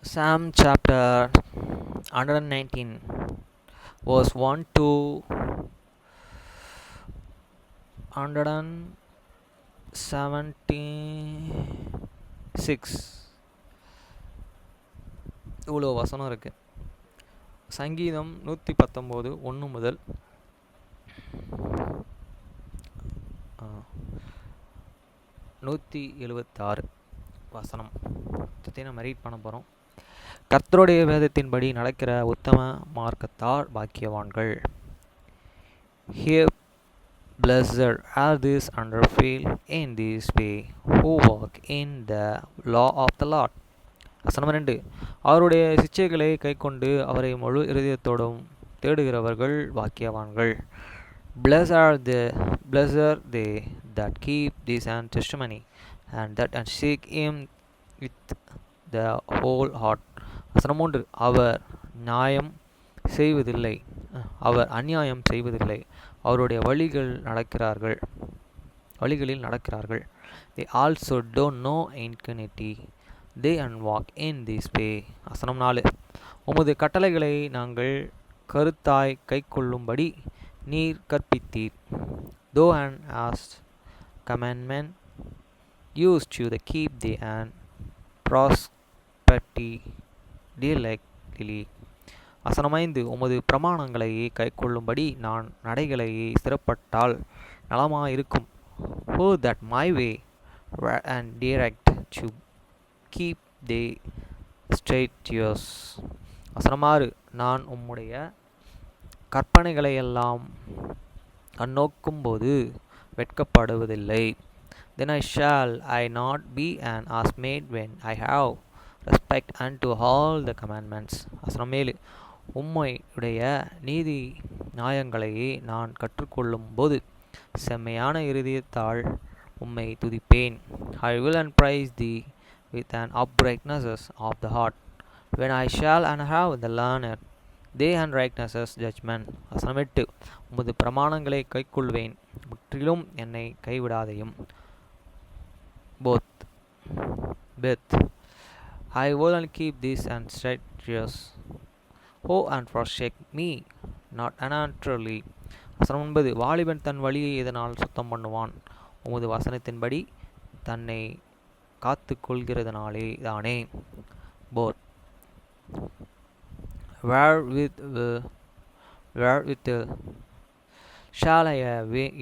Psalm chapter 119, verse 1 to 176. இவ்வளோ வசனம் இருக்குது. சங்கீதம் 119 1 முதல் 176 வசனம் நம்ம ரீட் பண்ண போகிறோம். கர்த்தருடைய வேதத்தின்படி நடக்கிற உத்தம மார்க்கத்தார் பாக்கியவான்கள். Here blessed are these under feel in this way who walk in the law of the Lord. வசனம் 2. அவருடைய சிச்சைகளை கைக்கொண்டு அவரை முழு இருதயத்தோடும் தேடுகிறவர்கள் பாக்கியவான்கள். Blessed they that keep this and testimony and that and seek him with the whole heart. வசனம் 3. அவர் அநியாயம் செய்வதில்லை, அவருடைய வழிகளில் நடக்கிறார்கள். They also do no iniquity, they and walk in this way. வசனம் 4. உமது கட்டளைகளை நாங்கள் கருத்தாய் கைக்கொள்ளும்படி நீர் கற்பித்தீர். Though and as commandment used to the keep thee and prosperity delightfully. வசனம் 5. உமது பிரமாணங்களை கைக்கொள்ளும்படி நான் நடைகளை ஸ்திரப்பட்டால் நலமாயிருக்கும். Oh that my way and direct to keep they straight yours. வசனம் 6. நான் உம்முடைய கற்பனைகளை எல்லாம் கண்ணோக்கும்போது வெட்கப்படுவதில்லை. Then shall I not be an ass made when I have respect unto all the commandments. வசனம் 7. உம்முடைய நீதி நியாயங்களை நான் கற்றுக்கொள்ளும் போது செம்மையான இருதயத்தால் உம்மை துதிப்பேன். I will and praise thee with an uprightness of the heart. When I shall and have the learned they and rightness judgment. வசனம் 8. உமது பிரமாணங்களை கைக்கொள்வேன், முற்றிலும் என்னை கைவிடாதையும். Both I will and keep this and straight yours. Oh and forsake me not unnaturally. வசனம் 9. வாலிபன் தன் வழியை இதனால் சுத்தம் பண்ணுவான், உமது வசனத்தின்படி தன்னை காத்து கொள்கிறதுனாலே தானே. Both wherewith shall a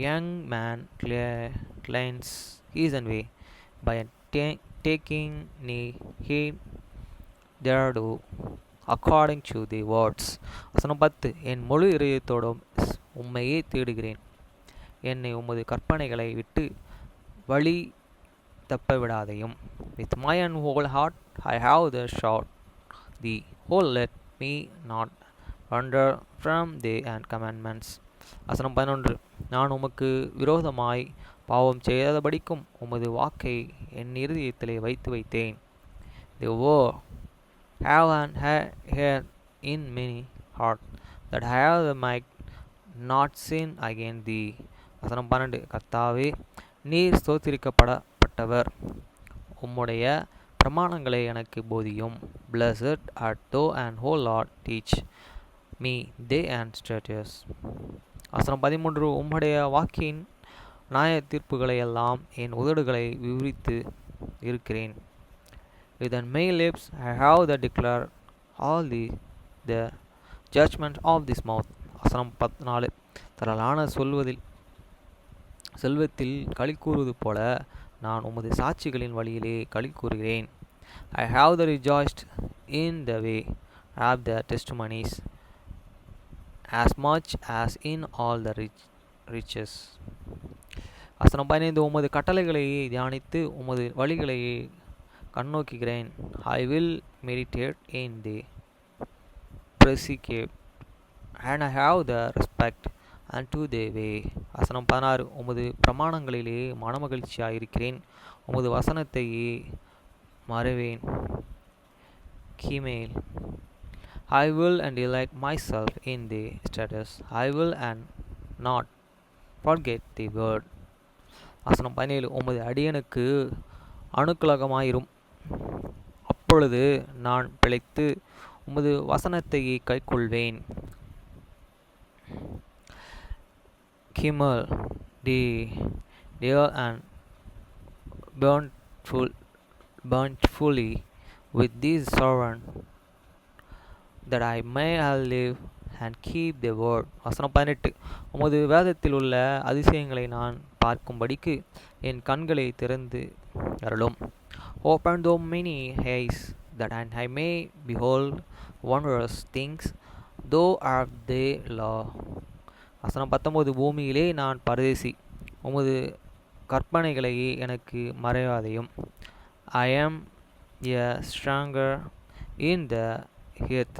young man cleanse his own way by taking heed thereto according to the words. வசனம் 10. என் முழு இதயத்தோடும் உம்மையே தேடுகிறேன், என்னை உமது கற்பனைகளை விட்டு வழி தப்ப விடாதையும். With my whole heart I have the sought thee, oh let me not wander from thee and commandments. வசனம் 11. நான் உமக்கு விரோதமாய் பாவம் செய்யாதபடிக்கும் உமது வாக்கை என் இருதயத்திலே வைத்தேன். The word have and heard in many heart that I have might not sin against thee. வசனம் 12. கர்த்தாவே, நீர் ஸ்தோத்திரிக்கப்பட்டவர், உம்முடைய பிரமாணங்களை எனக்கு போதியும். Blessed art thou and O Lord teach me they and statutes. வசனம் 13. உம்முடைய வாக்கின் நியாய தீர்ப்புகளை எல்லாம் என் உதடுகளை விவரித்து இருக்கிறேன். With my lips I have the declare all the judgment of this mouth. வசனம் 14. திரளான செல்வத்தில் களி கூறுவது போல நான் உமது சாட்சிகளின் வழியிலே களி கூறுகிறேன். I have the rejoiced in the way of the testimonies as much as in all the riches. வசனம் 15. உமது கட்டளைகளை தியானித்து உமது வழிகளை கண்ணோக்குகிறேன். I will meditate in the precepts and I have the respect unto the way. வசனம் 16. உமது பிரமாணங்களிலே மனமகிழ்ச்சியாயிருக்கிறேன், உமது வசனத்தை மறவேன். கீமேல் I will and delight myself in the statutes. I will and not forget the word. வசனம் 17. உமது அடியனுக்கு அனுகூலமாயிரும், அப்பொழுது நான் பிழைத்து உமது வசனத்தை கைக்கொள்வேன். Kimmel, the dear and bountifully with this servant, that I may live and keep the word. வசனம் 18. உமது வேதத்தில் உள்ள அதிசயங்களை நான் பார்க்கும்படிக்கு என் கண்களை திறந்து அருளும். Open thou many eyes, that I may behold wondrous things, though art they law. வசனம் 19. பூமியிலே நான் பரதேசி, உமது கற்பனைகளை எனக்கு மறையாதையும். I am a stranger in the earth,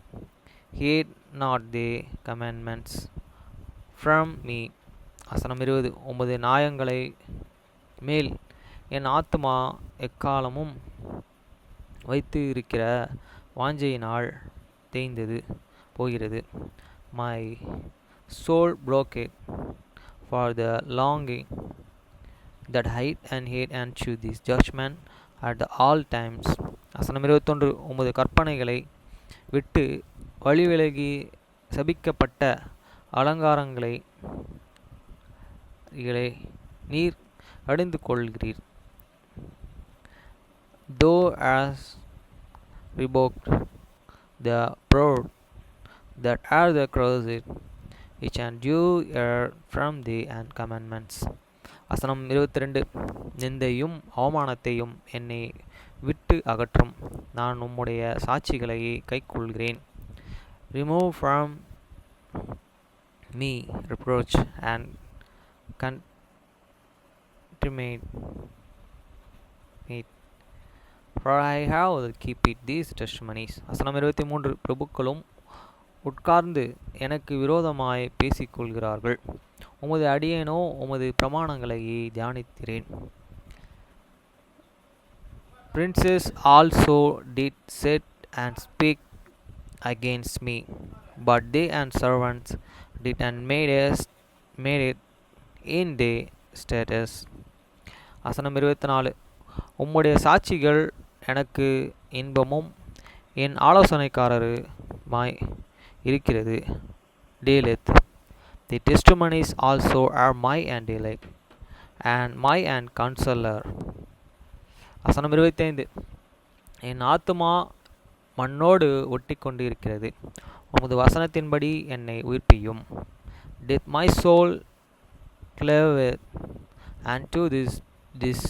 heed not the commandments from me. வசனம் 20. உமது நியாயங்களை மேல் என் ஆத்துமா எக்காலமும் வைத்து இருக்கிற வாஞ்சையினால் தேய்ந்தது போகிறது. My soul broken for the longing that hide and hate unto this judgment at the all times. வசனம் 21. உமது கற்பனைகளை விட்டு வழிவிலகி சபிக்கப்பட்ட அலங்காரங்களை நீர் அடைந்து கொள்கிறீர். Thou hast rebuked the proud that are the cursed, which endure from thee and commandments. வசனம் 22. நிந்தையும் அவமானத்தையும் என்னை விட்டு அகற்றும், நான் உம்முடைய சாட்சிகளை கைக்கொள்கிறேன். Remove from me reproach and contaminate me, for I have keep it these testimonies. வசனம் 23. பிரபுக்களும் உட்கார்ந்து எனக்கு விரோதமாய் பேசிக்கொள்கிறார்கள், உமது அடியேனோ உமது பிரமாணங்களை தியானிக்கிறேன். Princes also did sit and speak against me, but they and servants did and made it in their status. வசனம் 24. உம்முடைய சாட்சிகள் எனக்கு இன்பமும் என் ஆலோசனைக்காரருமாய் இருக்கிறது. Delight. The testimonies also are my delight, and my counselor. வசனம் 25. என் ஆத்துமா மண்ணோடு ஒட்டி கொண்டு இருக்கிறது, உமது வசனத்தின்படி என்னை உயிர்ப்பியும். Did my soul cleave unto this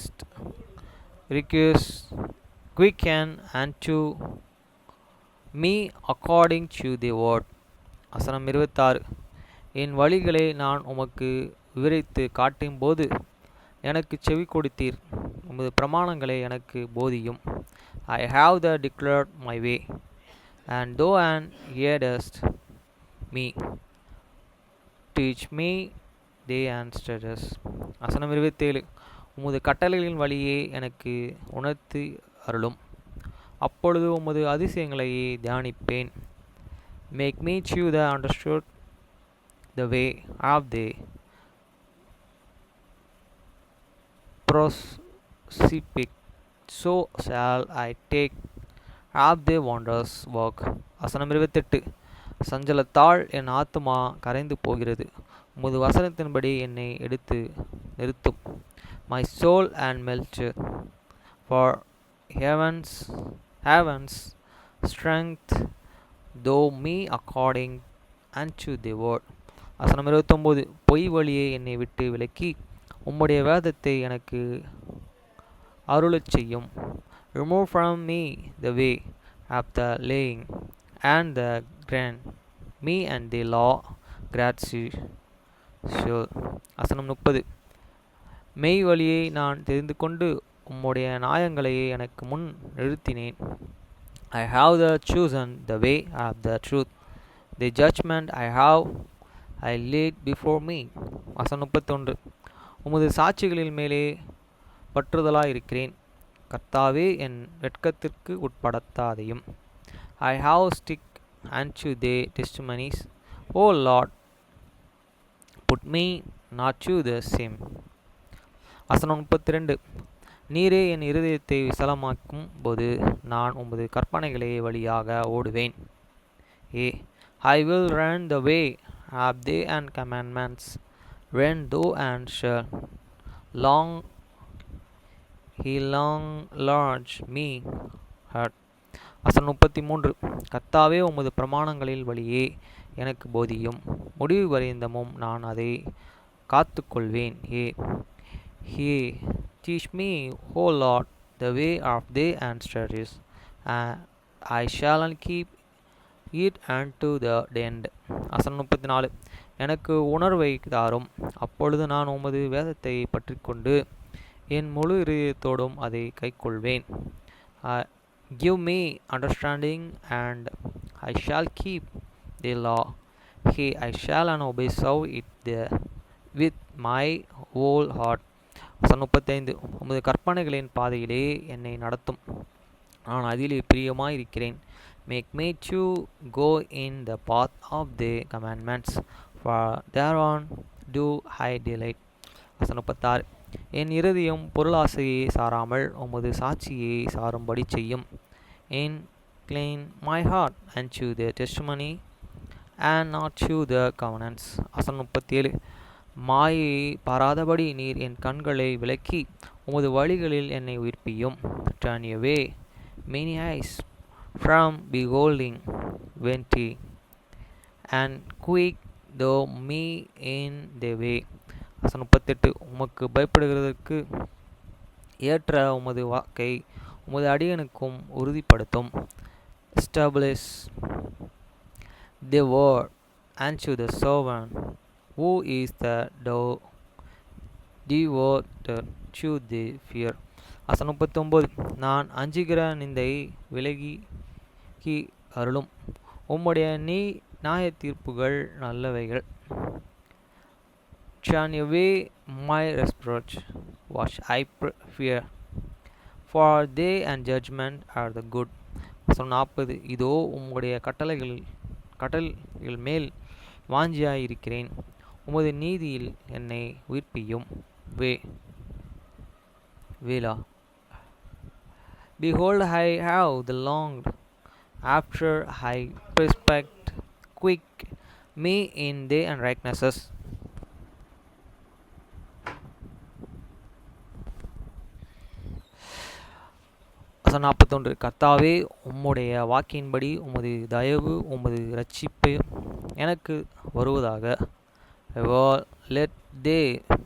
request, quicken unto me according to the word. வசனம் 26. என் வழிகளை நான் உமக்கு விவரித்து காட்டும்போது எனக்கு செவி கொடுத்தீர், உமது பிரமாணங்களை எனக்கு போதியும். I have declared my way, and thou hearest me. Teach me thy statutes. வசனம் 27. உமது கட்டளைகளின் வழியே எனக்கு உணர்த்தி அருளும், அப்பொழுது உமது அதிசயங்களை தியானிப்பேன். Make me to the understood the way of the precipice, so shall I take up the wondrous work. வசனம் 28. சஞ்சலத்தால் என் ஆத்துமா கரைந்து போகிறது, உமது வசனத்தின்படி என்னை எடுத்து நிறுத்தும். My soul and melted, for heaven's strength, though me according unto the word. வசனம் 29. பொய் வழியை என்னை விட்டு விலக்கி உம்முடைய வேதத்தை எனக்கு அருளச் செய்யும். Remove from me the way of the lying, and the grant me and the law gratitude. வசனம் 30. மெய் வழியை நான் தெரிந்து கொண்டு உம்முடைய நியாயங்களை எனக்கு முன் நிறுத்தினேன். I have chosen the way of the truth, the judgment I laid before me. வசனம் 31. உமது சாட்சிகளின் மேலே பற்றுதலாயிருக்கிறேன், கர்த்தாவே என் வெட்கத்திற்கு உட்படுத்தாதையும். I have stick unto the testimonies, O Lord, put me not to the shame. வசனம் 32. நீரே என் இருதயத்தை விசாலமாக்கும் போது நான் உமது கற்பனைகளே வழியாக ஓடுவேன். ஏ I will run the way of thy and commandments, when thou and shall long he long large me heart. வசனம் 33. கர்த்தாவே உமது பிரமாணங்களில் வழியே எனக்கு போதியும், முடிவு பரியந்தமும் நான் அதை காத்துக்கொள்வேன். He teach me, O Lord, the way of thy statutes, and I shall keep it unto the end. வசனம் 34. எனக்கு உணர்வை தாரும், அப்பொழுது நான் உமது வேதத்தை பற்றிக்கொண்டு என் முழு இதயத்தோடும் அதை கைக்கொள்வேன். Give me understanding, and I shall keep the law. I shall and obey it with my whole heart. வசனம் 35. உமது கற்பனைகளின் பாதையிலே என்னை நடத்தும், நான் அதிலே பிரியமாயிருக்கிறேன். Make me to go in the path of the commandments, for thereon do I delight. வசனம் 36. என் இருதயம் பொருளாசையை சாராமல் உமது சாட்சியை சாரும்படி செய்யும். Incline my heart unto the testimony, and not to the covenants. வசனம் 37. மாயை பாராதபடி நீர் என் கண்களை விலக்கி உமது வழிகளில் என்னை உயிர்ப்பியும். Turn away many eyes from beholding vanity, and quick thou me in the way. வசனம் 38. உமக்கு பயப்படுகிறதற்கு ஏற்ற உமது வாக்கை உமது அடியனுக்கும் உறுதிப்படுத்தும். Establish the word unto the servant who is the devoted to the fear. வசனம் 39. நான் அஞ்சுகிற நிந்தை விலகி அருளும், உம்முடைய நியாய தீர்ப்புகள் நல்லவைகள். Turn away my reproach, which I fear, for they and judgment are the good. வசனம் 40. இதோ உம்முடைய கட்டளைகள் மேல் வாஞ்சியாயிருக்கிறேன், உமது நீதியில் என்னை உயிர்ப்பியும். வேலா. Behold, I have the longed after I respect, quick me in thy righteousness. வசனம் 41. கர்த்தாவே உம்முடைய வாக்கின்படி உமது தயவு உமது இரட்சிப்பு எனக்கு வருவதாக. Let thy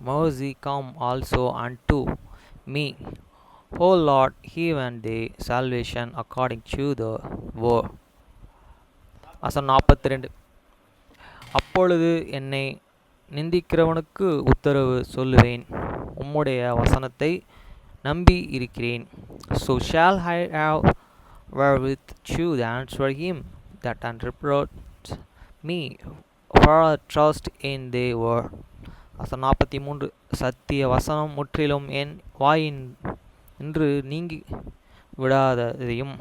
mercy come also unto me, O Lord, even thy salvation according to the word. வசனம் 42. அப்பொழுது என்னை நிந்திக்கிறவனுக்கு உத்தரவு சொல்லுவேன், உம்முடைய வசனத்தை நம்பி இருக்கிறேன். So shall I have wherewith to answer him that reproach me, for I trust in thy word. வசனம் 43. சத்திய வசனம் முற்றிலும் என் வாயின் என்று நீங்கி விடாததையும்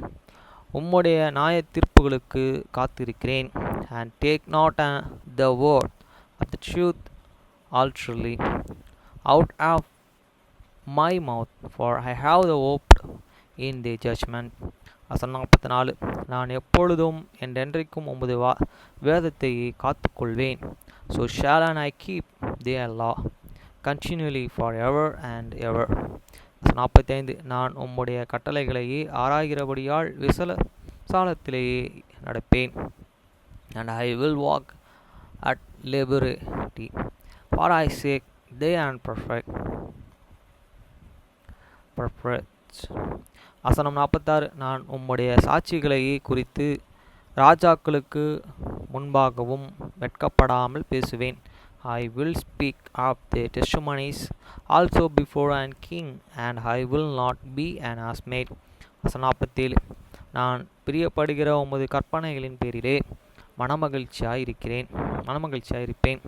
உம்முடைய நியாய தீர்ப்புகளுக்கு காத்திருக்கிறேன். And take not the word of the truth alterly out of my mouth, for I have the hope in the judgment. வசனம் 44. நான் எப்பொழுதும் என்றென்றைக்கும் உமது வேதத்தை காத்துக்கொள்வேன். So shall I keep thy law continually forever and ever. வசனம் 45. நான் உம்முடைய கட்டளைகளையே ஆராய்கிறபடியால் விசாலத்திலேயே நடப்பேன். And I will walk at liberty, for I seek thy and perfect. வசனம் 46. நான் உம்முடைய சாட்சிகளையே குறித்து ராஜாக்களுக்கு முன்பாகவும் வெட்கப்படாமல் பேசுவேன். I will speak of the testimonies also before a king, and I will not be an ashamed. வசனம் 47. நான் பிரியப்படுகிற உமது கற்பனைகளின் பேரிலே மனமகிழ்ச்சியாயிருப்பேன்.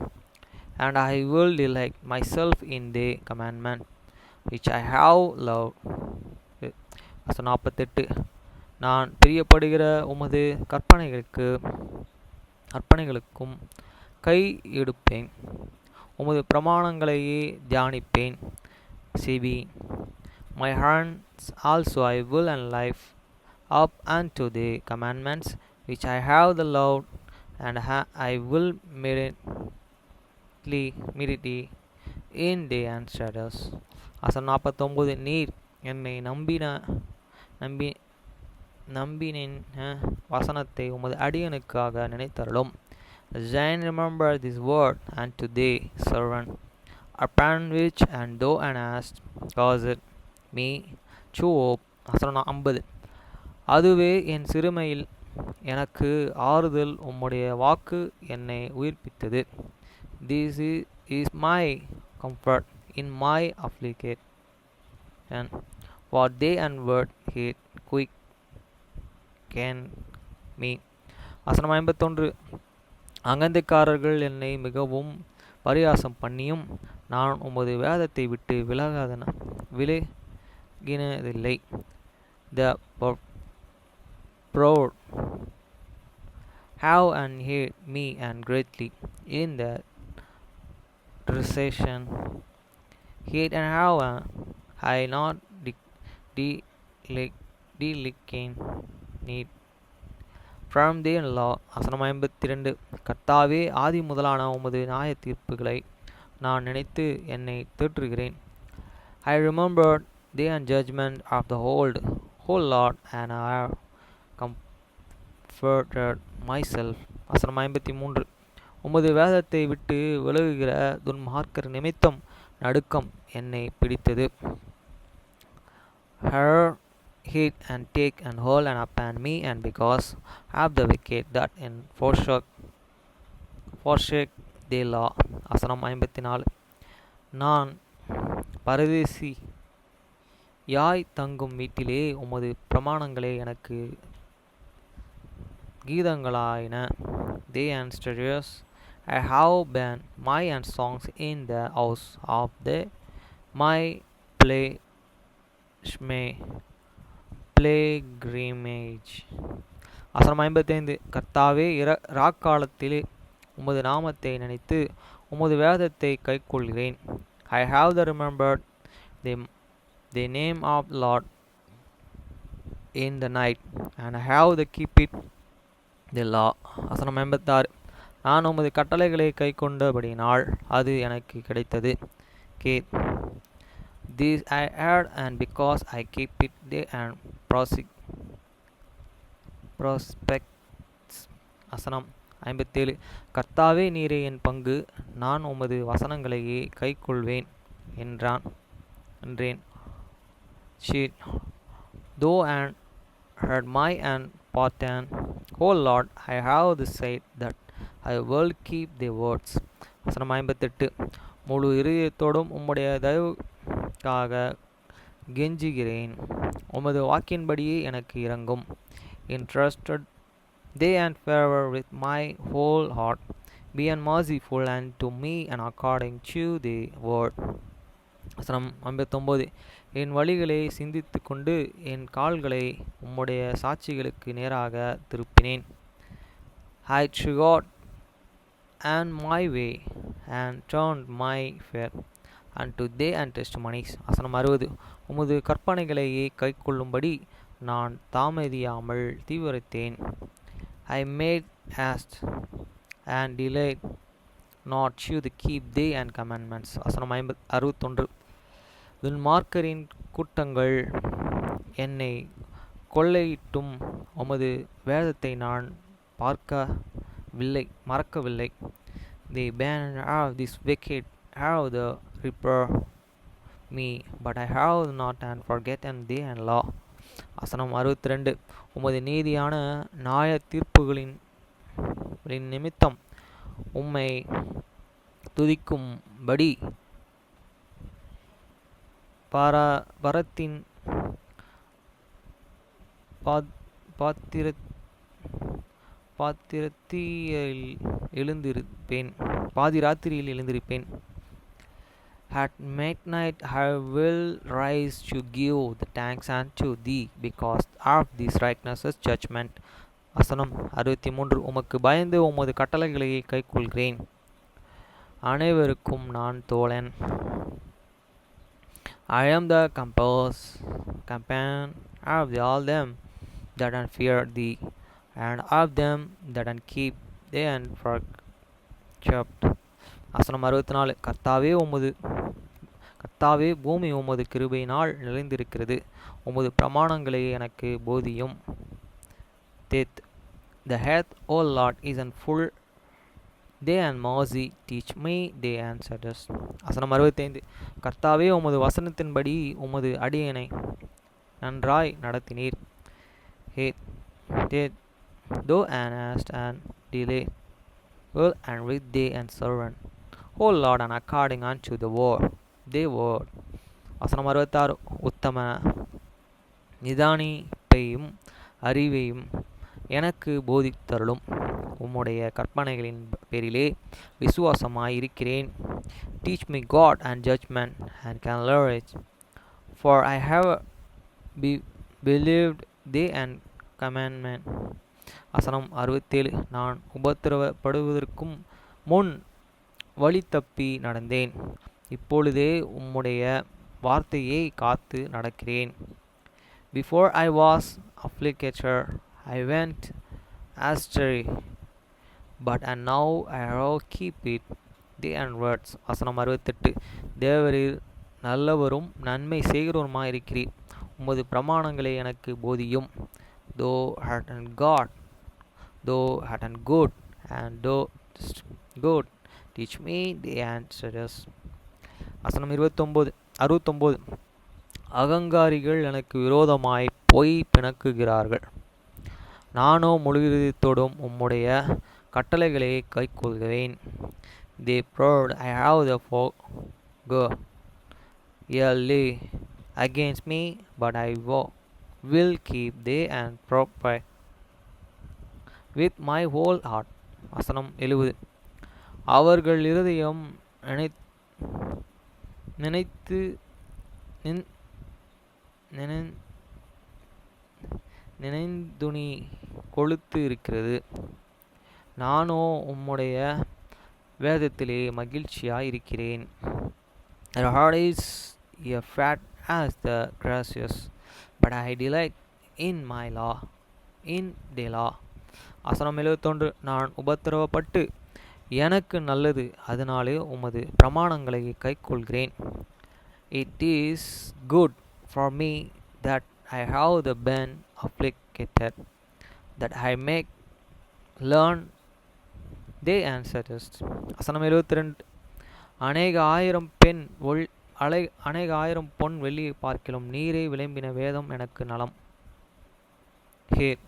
And I will delight myself in the commandment which I have loved. வசனம் 48. நான் பிரியப்படுகிற உமது கற்பனைகளுக்கும் கை எடுப்பேன், உமது பிரமாணங்களையே தியானிப்பேன். செவி. My hands also I will and life up unto the commandments which I have the Lord, and I will immediately in day and shadows. வசனம் 49. நீர் என்னை நம்பி நம்பினேன் வசனத்தை உமது அடியனுக்காக நினைத்தருளும். Then remember this word unto thee servant, upon which and thou and hast caused me to hope. வசனம் 50. அதுவே என் சிறுமையில் எனக்கு ஆறுதல், உம்முடைய வாக்கு என்னை உயிர்ப்பித்தது. This is my comfort in my affliction, for day and word hate quicken me. வசனம் 51. அகந்தைக்காரர்கள் என்னை மிகவும் பரியாசம் பண்ணியும் நான் உமது வேதத்தை விட்டு விலகினதில்லை. The proud have and hate me and greatly in the recession hate and have I not delicated need from their law. வசனம் 52. கர்த்தாவே, ஆதி முதலான உமது நியாய தீர்ப்புகளை நான் நினைத்து என்னை தேற்றுகிறேன். I remembered the judgment of the whole Lord, and I have comforted myself. வசனம் 53. உமது வேதத்தை விட்டு விலகுகிற துன்மார்க்கர் நிமித்தம் நடுக்கம் என்னை பிடித்தது. Her hate and take and hold and upon me, and because of the wicked that forsake the law. வசனம் 54. நான் பரதேசி யாய் தங்கும் வீட்டிலே உமது பிரமாணங்களே எனக்கு கீதங்களாயின. They and studios I have been my and songs in the house of my pilgrimage. வசனம் 55. கர்த்தாவே, ராக்காலத்திலே உமது நாமத்தை நினைத்து உமது வேதத்தை கைக்கொள்கிறேன். I have remembered the name of the Lord in the night, and I have keep it the law. வசனம் 56. நான் உமது கட்டளைகளை கை கொண்டபடியினால் அது எனக்கு கிடைத்தது. This I heard, and because I keep it day and prospects. வசனம் 57. கர்த்தாவே, நீரே என் பங்கு, நான் உமது வசனங்களையே கை கொள்வேன் என்றேன். Though and heard my and pardon, O Lord, I have said that I will keep the words. வசனம் 58. முழு இருதயத்தோடும் உம்முடைய தயவுக்காக கெஞ்சுகிறேன். உமது வாக்கின்படியே எனக்கு இரங்கும். Entrusted they and favor with my whole heart. Be merciful unto me and according to the word. வசனம் 59. என் வழிகளை சிந்தித்து கொண்டு என் கால்களை உம்முடைய சாட்சிகளுக்கு நேராக திருப்பினேன். I trod and my way and turned my fear unto thee and testimonies. வசனம் 60. உமது கற்பனைகளையே கை கொள்ளும்படி நான் தாமதியாமல் தீவிரத்தேன். I made haste and delayed not to keep thee and commandments. வசனம் 61. துன்மார்க்கரின் கூட்டங்கள் என்னை கொள்ளையிட்டும் உமது வேதத்தை நான் மறக்கவில்லை. The banner of this wicked have the reaper me, but I have not and forgotten thee and law. வசனம் 62. உமது நீதியான நியாய தீர்ப்புகளின் நிமித்தம் உம்மை துதிக்கும்படி பரத்தின் பாதிராத்திரியில் எழுந்திருப்பேன். At midnight I will rise to give the thanks unto thee because of this righteous judgment. வசனம் 63. உமக்கு பயந்து உமது கட்டளைகளை கைக்கொள்கிறேன். அனைவருக்கும் நான் தோழன். I am the companion of all them that and fear thee, and of them that and keep thee and kept. வசனம் 64. கர்த்தாவே பூமி உமது கிருபையினால் நிறைந்திருக்கிறது, உமது பிரமாணங்களை எனக்கு போதியும். தேத். The earth, O Lord, is in full day and mercy, teach me day and Sabbath. வசனம் 65. கர்த்தாவே உமது வசனத்தின்படி உமது அடியேனை நன்றாய் நடத்தினீர். ஹே தேத். Thou hast and delay will and with thee and servant, O Lord, and according unto the word, they word. வசனம் 66. உத்தம நிதானிப்பையும் அறிவையும் எனக்கு போதித்தருளும், உம்முடைய கற்பனைகளின் பேரிலே விசுவாசமாய் இருக்கிறேன். Teach me God and judgment and knowledge, for I have believed thee and commandment. வசனம் 67. நான் உபத்திரவப்படுவதற்கும் முன் வழி தப்பி நடந்தேன், இப்பொழுதே உம்முடைய வார்த்தையை காத்து நடக்கிறேன். Before I was afflicted, I went astray, but and now I have keep it the words. வசனம் 68. தேவரீர் நல்லவரும் நன்மை செய்கிறவருமாய் இருக்கிறீர், உமது பிரமாணங்களை எனக்கு போதியும். Thou art God, thou art good, and thou good, teach me the answers. வசனம் 69. அகங்காரிகள் எனக்கு விரோதமாய் பொய் பிணக்குகிறார்கள், நானோ முழு இதயத்தோடும் உம்முடைய கட்டளைகளை கைக்கொள்கிறேன். They proud I have the go lay against me, but I will keep they and proper with my whole heart. வசனம் 70. அவர்கள் இருதயம் நினைத்து நினைந்துணி கொழுத்து இருக்கிறது, நானோ உம்முடைய வேதத்திலே மகிழ்ச்சியாய் இருக்கிறேன். Their heart is a fat as the grasses, but I delight in my law, in the law. வசனம் 71. நான் உபத்திரவப்பட்டு எனக்கு நல்லது, அதனாலே உமது பிரமாணங்களை கைக்கொள்கிறேன். It is good for me that I have the been afflicted, that I may learn they answers. வசனம் 72. அநேக ஆயிரம் பொன் வெள்ளியை பார்க்கிலும் நீரை விளம்பின வேதம் எனக்கு நலம். Here,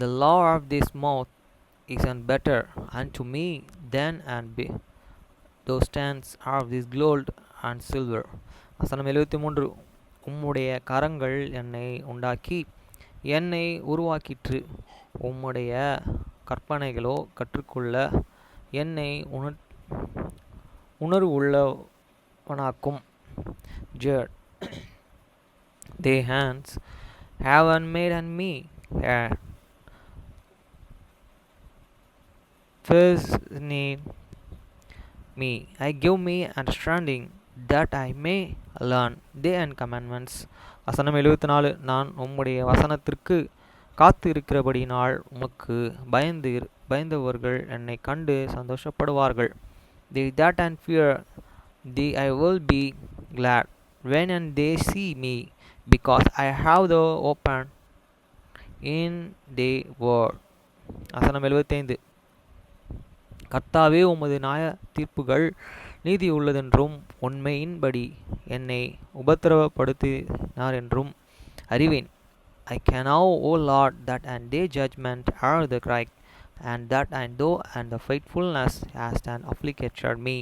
the law of this mouth is better unto me than those stands of this gold and silver. வசனம் 73. உம்முடைய கரங்கள் என்னை உண்டாக்கி என்னை உருவாக்கிற்று, உம்முடைய கற்பனைகளோ கற்றுக்கொள்ள என்னை உணர்வுள்ளவனாக்கும். Judge. Their hands have made on me hair, fascinate me. I give me understanding that I may learn their commandments. வசனம் 74. நான் உம்முடைய வசனத்திற்கு காத்து இருக்கிறபடினால் உமக்கு பயந்தவர்கள் என்னை கண்டு சந்தோஷப்படுவார்கள். They that and fear thee I will be glad when and they see me, because I have the open in the word. வசனம் 75. கர்த்தாவே உமது நியாய தீர்ப்புகள் நீதி உள்ளதென்றும் உண்மையின்படி என்னை உபத்திரவப்படுத்தினார் என்றும் அறிவேன். I can know, O Lord, that and their judgment are the correct, and that and thou and the faithfulness hast and afflicted me.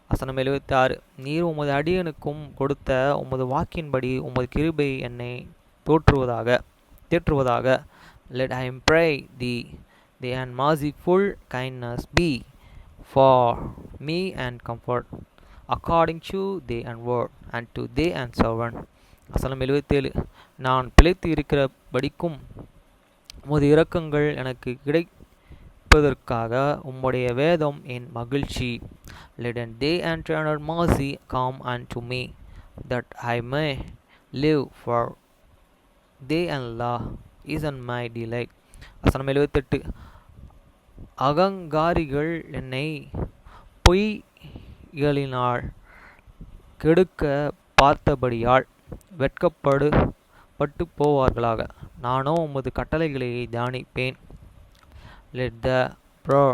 வசனம் 76. நீர் உமது அடியனுக்கும் கொடுத்த உமது வாக்கின்படி உமது கிருபை என்னை தேற்றுவதாக. Let I pray thee, and merciful kindness be for me and comfort, according to thy and word, and to thy and servant. வசனம் 77. நான் பிழைத்து இருக்கிறபடிக்கும் உமது இரக்கங்கள் எனக்கு படிப்பதற்காக உம்முடைய வேதம் என் மகிழ்ச்சி. Let a day and tender mercy come unto me, that I may live, for day and law is in my delight. வசனம் 78. அகங்காரிகள் என்னை பொய்களினால் கெடுக்க பார்த்தபடியால் வெட்கப்பட்டு போவார்களாக. நானோ உமது கட்டளைகளை தியானிப்பேன். Let the poor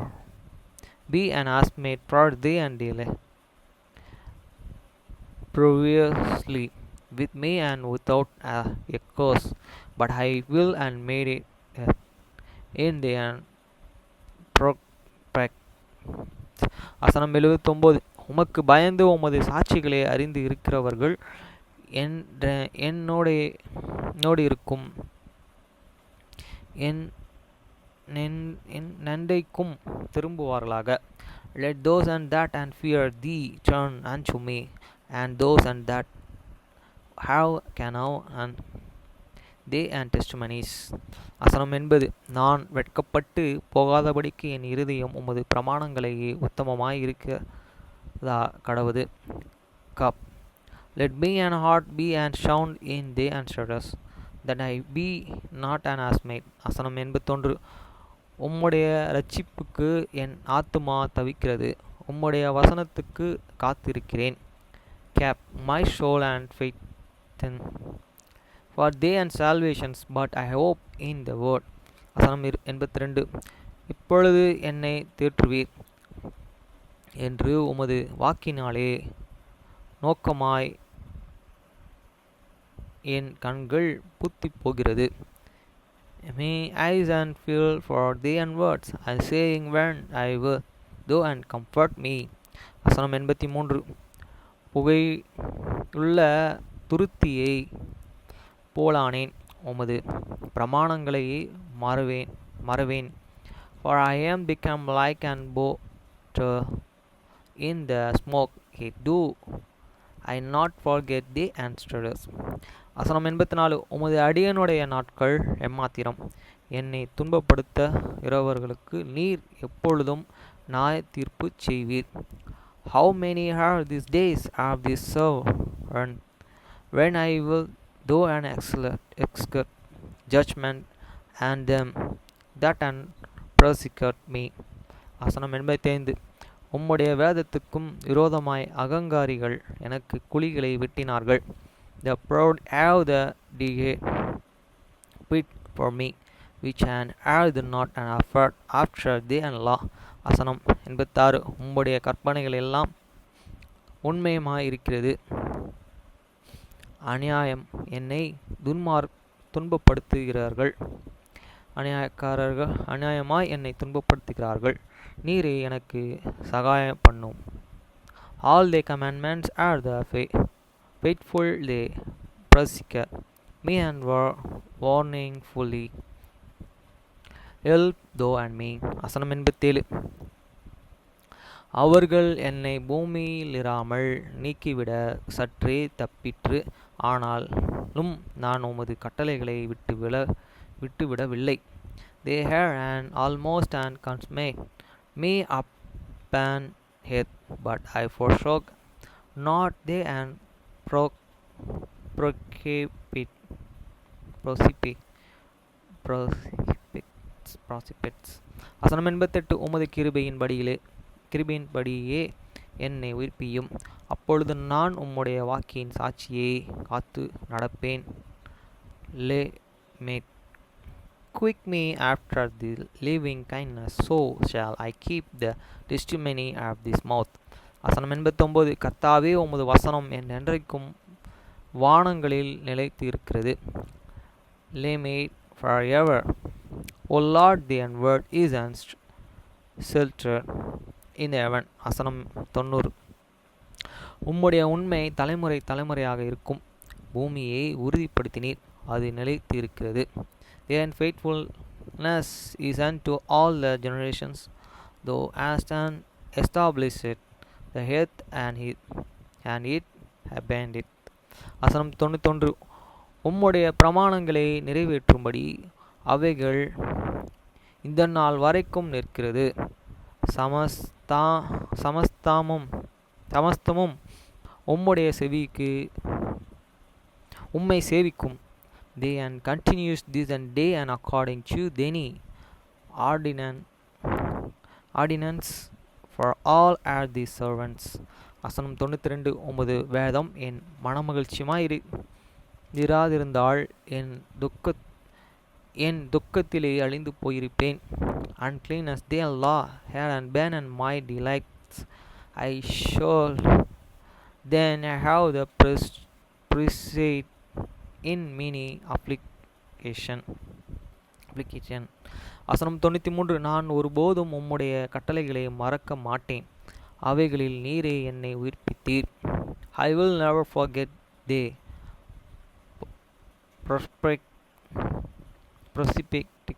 be an housemaid for thee and delay previously with me and without a curse, but I will and made it in the perfect. வசனம் 79. உமக்கு பயந்து உமது சாட்சிகளை அறிந்து இருக்கிறவர்கள் என்னோடு இருக்கும் என் நன்றைக்கும் திரும்புவார்களாக. Let those and that and fear thee turn unto me, and those and that have canal and they and testimonies. வசனம் 80. நான் வெட்கப்பட்டு போகாதபடிக்கு என் இருதயம் உமது பிரமாணங்களையே உத்தமமாய் இருக்கிறதா கடவுது. Cup. Let me and heart be and sound in thee and status, that I be not an housemaid. வசனம் 81. உம்முடைய இரட்சிப்புக்கு என் ஆத்துமா தவிக்கிறது, உம்முடைய வசனத்துக்கு காத்திருக்கிறேன். Gap. My soul and faith for they and salvations, but I hope in the word. வசனம் 82. இப்பொழுது என்னை தேற்றுவீர் என்று உமது வாக்கினாலே நோக்கமாய் என் கண்கள் பூத்தி போகிறது. My eyes and feel for thee and words, I saying when I will do and comfort me. வசனம் 83. புகையுள்ள துருத்தியை போலானேன், உமது பிரமாணங்களை மறவேன். For I am become like an botter in the smoke, yet do I not forget thee and status. வசனம் 84. உமது அடியனுடைய நாட்கள் எம்மாத்திரம், என்னை துன்பப்படுத்த இரவர்களுக்கு நீர் எப்பொழுதும் நியாய தீர்ப்பு செய்வீர். How many are these days of this servant, when I will do an execute judgment and them that and prosecute me. வசனம் 85. உம்முடைய வேதத்துக்கும் விரோதமாய் அகங்காரிகள் எனக்கு குழிகளை வெட்டினார்கள். The proud have the digger pit for me, which and I did not and offered after thee and law. வசனம் 86. உம்முடைய கற்பனைகள் எல்லாம் உண்மையமாய் இருக்கிறது, அநியாயம் என்னை துன்பப்படுத்துகிறார்கள், அநியாயமாய் என்னை துன்பப்படுத்துகிறார்கள், நீரே எனக்கு சகாயம் பண்ணும். All the commandments are the faithful, they prosecute me and were warning fully. Help thou and me. வசனம் 87. அவர்கள் என்னை பூமியிலிராமல் நீக்கிவிட சற்றே தப்பிற்று, ஆனாலும் நான் உமது கட்டளைகளை விட்டுவிடவில்லை. They have and almost and consumed me upon earth, but I forsook not they and precipitates. வசனம் 88. உமது கிருபையின்படியே என்னை உயிர்ப்பியும், அப்பொழுது நான் உம்முடைய வாக்கின் சாட்சியை காத்து நடப்பேன். Quick me after the living kindness, so shall I keep the testimony of this mouth. வசனம் 89. கர்த்தாவே, உமது வசனம் என்றைக்கும் வானங்களில் நிலைத்து இருக்கிறது. Lay me forever. O Lord, the word is and shelter in heaven. வசனம் 90. உம்முடைய உண்மை தலைமுறையாக இருக்கும், பூமியை உறுதிப்படுத்தினீர், அது நிலைத்து இருக்கிறது. Their faithfulness is unto all the generations, thou hast established the earth and it abandoned. வசனம் 91. உம்முடைய பிரமாணங்களை நிறைவேற்றும்படி அவைகள் இந்த நாள் வரைக்கும் நிற்கிறது. சமஸ்தா சமஸ்தாமும் சமஸ்தமும் உம்முடைய செவிக்கு உம்மை சேவிக்கும். Day and continues this and day and according to any ordinance ordinance for all are the servants. வசனம் 92. உமது வேதம் என் மனமகிழ்ச்சியுமாய் இராதிருந்தால் என் துக்கத்திலே அழிந்து போயிருப்பேன். Unclean as their law had and been and my delights, I shall then have the preside in many application. வசனம் 93. நான் ஒருபோதும் உம்முடைய கட்டளைகளை மறக்க மாட்டேன், அவைகளில் நீரே என்னை உயிர்ப்பித்தீர். I will never forget they precipitate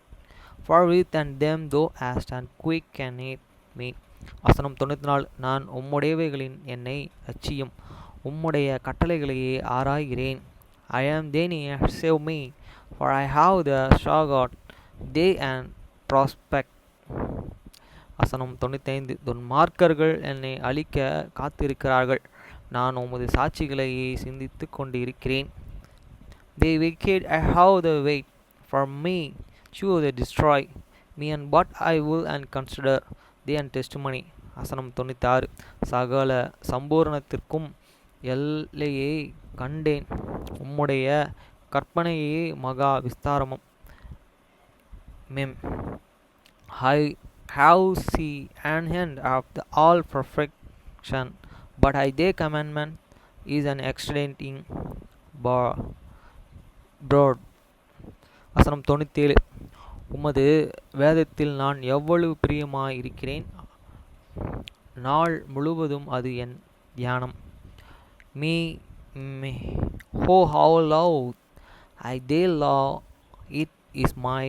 for with and them thou hast and quickened me. வசனம் 94. நான் உம்முடையவைகளின் என்னை ரட்சியும், உம்முடைய கட்டளைகளையே ஆராய்கிறேன். I am then save me, for I have the Shagat they and prospect. வசனம் 95. துன்மார்க்கர்கள் என்னை அழிக்க காத்திருக்கிறார்கள், நான் உமது சாட்சிகளையே சிந்தித்து கொண்டு இருக்கிறேன். They wicked I have the wait for me, sure they destroy me, and what I will and consider they and testimony. வசனம் 96. சகல சம்பூர்ணத்திற்கும் எல்லையை கண்டேன், உம்முடைய கற்பனையே மகா விஸ்தாரமும். Mem. I have seen an end of the all perfection, but I their commandment is an extending broad. வசனம் 97. உமது வேதத்தில் நான் எவ்வளவு பிரியமாய் இருக்கிறேன், நாள் முழுவதும் அது என் தியானம். Me, oh how loud I they love it is my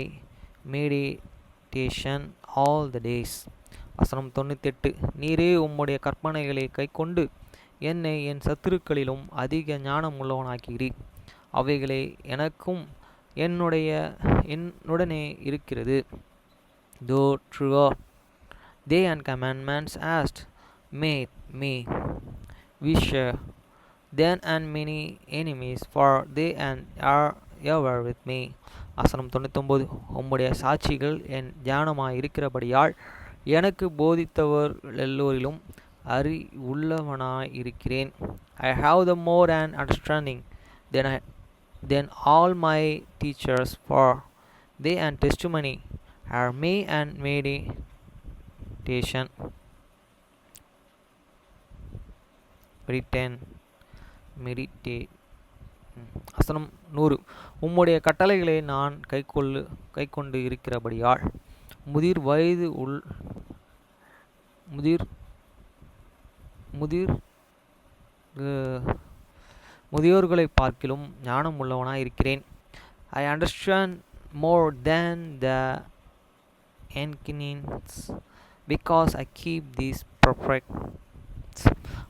meditation all the days. வசனம் 98. நீரே உம்முடைய கற்பனைகளை கைக்கொண்டு என்னை என் சத்துருக்களிலும் அதிக ஞானம் உள்ளவனாக்கிறீர். அவைகளை எனக்கும் என்னுடனே இருக்கிறது. Though throughout they and commandments asked made me wisher then and many enemies, for they and are ever with me. வசனம் 99. உம்முடைய சாட்சிகள் என் தியானமாய் இருக்கிறபடியால் எனக்கு போதித்தவர் எல்லோரிலும் அறிவுள்ளவனாய் இருக்கிறேன். I have the more and understanding than all my teachers, for they and testimony are me and meditation meditate. வசனம் 100. உம்முடைய கட்டளைகளை நான் கைக்கொண்டு இருக்கிறபடியால் முதியோர்களை பார்க்கிலும் ஞானம் உள்ளவனாய் இருக்கிறேன். I understand more than the ancients, because I keep these perfect.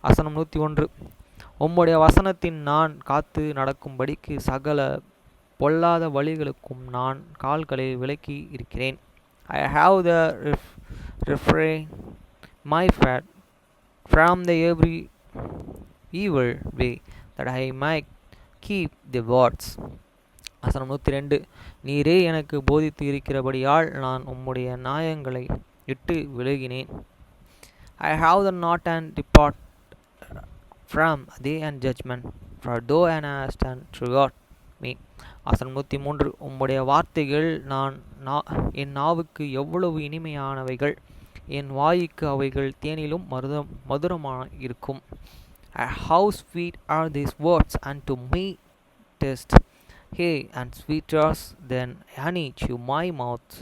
வசனம் 101. உம்முடைய வசனத்தின் நான் காத்து நடக்கும்படிக்கு சகல பொல்லாத வழிகளுக்கும் நான் கால்களை விலக்கி இருக்கிறேன். I have the refrain my fat from the every evil way, that I might keep the words. வசனம் 102. நீரே எனக்கு போதித்து இருக்கிறபடியால் நான் உம்முடைய நியாயங்களை இட்டு விலகினேன். I have the not and depart from thee and judgment, for thou and hast and throughout me. வசனம் 103. உம்முடைய வார்த்தைகள் என் நாவுக்கு எவ்வளவு இனிமையானவைகள், என் வாய்க்கு அவைகள் தேனிலும் மதுரமாக இருக்கும். How sweet are these words unto me, taste hey and sweeter than honey to my mouth.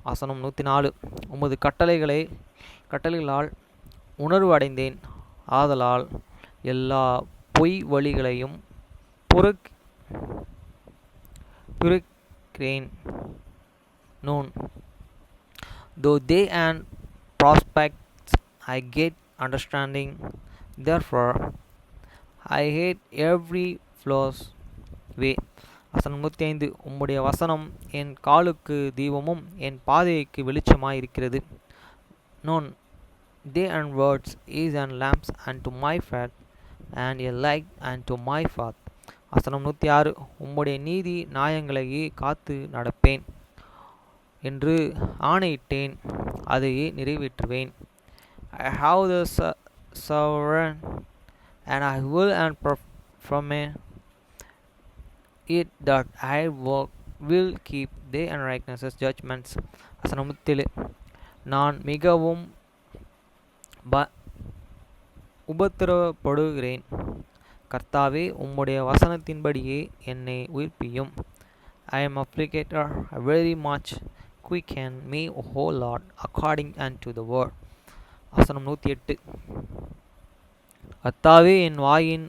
வசனம் 104. உமது கட்டளைகளால் உணர்வு அடைந்தேன், ஆதலால் எல்லா பொய் வழிகளையும் புறக்கிறேன். known. Though they and prospects I get understanding, therefore I hate every flaw's way. வசனம் 105. உம்முடைய வசனம் என் காலுக்கு தீபமும் என் பாதைக்கு வெளிச்சமாய் இருக்கிறது. Known they and words is and lamps unto my feet and a light unto my path. வசனம் 106. உம்முடைய நீதி நியாயங்களையே காத்து நடப்பேன் என்று ஆணையிட்டேன், அதையே நிறைவேற்றுவேன். I have the sovereign and I will and perform it that I will keep they and righteousness judgments. வசனம் 37. நான் மிகவும் உபத்திரவப்படுகிறேன். கர்த்தாவே, உம்முடைய வசனத்தின்படியே என்னை உயிர்ப்பியும். I am afflicted very much. Quicken me, O Lord, according unto the word. வசனம் 108. கர்த்தாவே, என் வாயின்